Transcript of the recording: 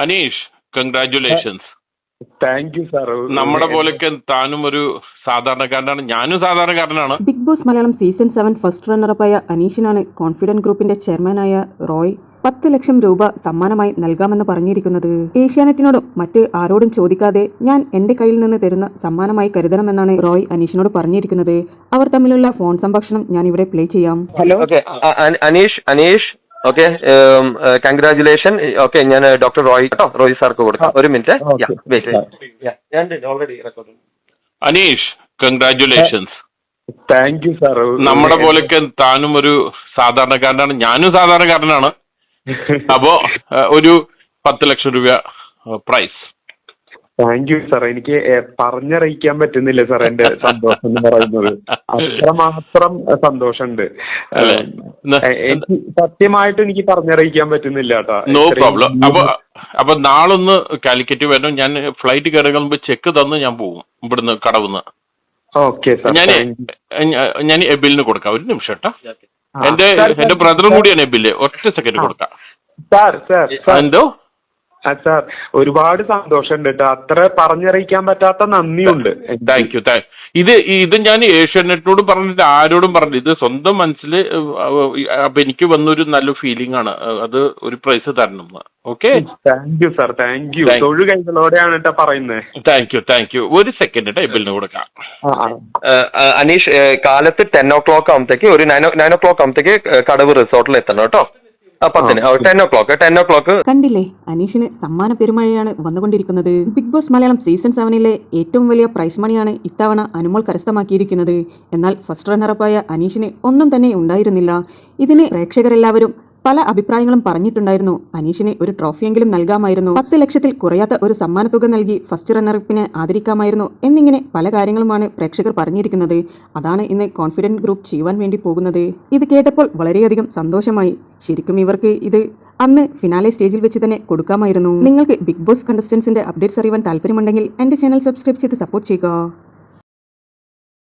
Aneesh, congratulations. Thank you sir. നമ്മുടെ പോലൊക്കെ താനും ഒരു സാധാരണക്കാരനാണ്, ഞാനും സാധാരണക്കാരനാണ്. Bigg Boss Malayalam season 7 first റണ്ണറപ്പായ അനീഷിനാണ് കോൺഫിഡന്റ് ഗ്രൂപ്പിന്റെ ചെയർമാനായ റോയ് 10 ലക്ഷം രൂപ സമ്മാനമായി നൽകാമെന്ന് പറഞ്ഞിരിക്കുന്നത്. ഏഷ്യാനെറ്റിനോടും മറ്റ് ആരോടും ചോദിക്കാതെ ഞാൻ എന്റെ കയ്യിൽ നിന്ന് തരുന്ന സമ്മാനമായി കരുതണമെന്നാണ് റോയ് അനീഷിനോട് പറഞ്ഞിരിക്കുന്നത്. അവർ തമ്മിലുള്ള ഫോൺ സംഭാഷണം ഞാൻ ഇവിടെ പ്ലേ ചെയ്യാം. Hello. Aneesh okay, congratulation. Okay, ഞാൻ ഡോക്ടർ റോയ് സാർക്ക് കൊടുക്കാം. ഒരു minute. Aneesh, congratulations. Thank you sir. നമ്മുടെ പോലൊക്കെ താനും ഒരു സാധാരണക്കാരനാണ്, ഞാനും സാധാരണക്കാരനാണ്. അപ്പോ ഒരു 10 ലക്ഷം രൂപ പ്രൈസ്. Thank you sir. എനിക്ക് പറഞ്ഞറിയിക്കാൻ പറ്റുന്നില്ല സാർ എന്റെ സന്തോഷം എന്ന് പറയുന്നത്. അത്രമാത്രം സന്തോഷമുണ്ട്. എനിക്ക് സത്യമായിട്ട് എനിക്ക് പറഞ്ഞറിയിക്കാൻ പറ്റുന്നില്ല കേട്ടോ. No problem. അപ്പൊ നാളൊന്ന് കാലിക്കറ്റ് വരണം. ഞാൻ ഫ്ലൈറ്റ് കയറുമ്പോൾ ചെക്ക് തന്ന് ഞാൻ പോകും ഇവിടുന്ന് കടവുന്ന്. Okay sir. ഞാൻ എബിലിന് കൊടുക്കാം. ഒരു നിമിഷം കേട്ടോ. എന്റെ ബ്രദറും കൂടിയാണ് എബില്. ഒറ്റ സെക്കൻഡ് കൊടുക്കാം. എന്തോ സാർ, ഒരുപാട് സന്തോഷമുണ്ട് കേട്ടോ. അത്ര പറഞ്ഞറിയിക്കാൻ പറ്റാത്ത നന്ദിയുണ്ട്. Thank you. ഇത് ഞാൻ ഏഷ്യാനെറ്റിനോട് പറഞ്ഞിട്ട് ആരോടും പറഞ്ഞില്ല. ഇത് സ്വന്തം മനസ്സിൽ അപ്പൊ എനിക്ക് വന്നൊരു നല്ല ഫീലിംഗ് ആണ്. അത് ഒരു പ്രൈസ് തരണം. Okay, thank you sir. Thank you. തൊഴു കൈകളോടെയാണ് കേട്ടോ പറയുന്നത്. Thank you. ഒരു സെക്കൻഡ് ടേബിളിന് കൊടുക്കാം. അനീഷ്, കാലത്ത് 10 o'clock ആകുമ്പത്തേക്ക്, ഒരു 9 o'clock ആകുമ്പത്തേക്ക് കടവ് റിസോർട്ടിൽ എത്തണം കേട്ടോ. 10 o'clock. കണ്ടില്ലേ, അനീഷിന് സമ്മാന പെരുമഴയാണ് വന്നുകൊണ്ടിരിക്കുന്നത്. ബിഗ് ബോസ് മലയാളം സീസൺ 7 ഏറ്റവും വലിയ പ്രൈസ് മണിയാണ് ഇത്തവണ അനുമോൾ കരസ്ഥമാക്കിയിരിക്കുന്നത്. എന്നാൽ ഫസ്റ്റ് റണ്ണറപ്പായ അനീഷിന് ഒന്നും തന്നെ ഉണ്ടായിരുന്നില്ല. ഇതിന് പ്രേക്ഷകരെല്ലാവരും പല അഭിപ്രായങ്ങളും പറഞ്ഞിട്ടുണ്ടായിരുന്നു. അനീഷിന് ഒരു ട്രോഫിയെങ്കിലും നൽകാമായിരുന്നു, 10 ലക്ഷത്തിൽ കുറയാത്ത ഒരു സമ്മാനത്തുക നൽകി ഫസ്റ്റ് റണ്ണറപ്പിനെ ആദരിക്കാമായിരുന്നു എന്നിങ്ങനെ പല കാര്യങ്ങളുമാണ് പ്രേക്ഷകർ പറഞ്ഞിരിക്കുന്നത്. അതാണ് ഇന്ന് കോൺഫിഡന്റ് ഗ്രൂപ്പ് ചെയ്യുവാൻ വേണ്ടി പോകുന്നത്. ഇത് കേട്ടപ്പോൾ വളരെയധികം സന്തോഷമായി. ശരിക്കും ഇവർക്ക് ഇത് അന്ന് ഫിനാലെ സ്റ്റേജിൽ വെച്ച് തന്നെ കൊടുക്കാമായിരുന്നു. നിങ്ങൾക്ക് ബിഗ് ബോസ് കണ്ടസ്റ്റൻസിന്റെ അപ്ഡേറ്റ്സ് അറിയാൻ താല്പര്യമുണ്ടെങ്കിൽ എന്റെ ചാനൽ സബ്സ്ക്രൈബ് ചെയ്ത് സപ്പോർട്ട് ചെയ്യുക.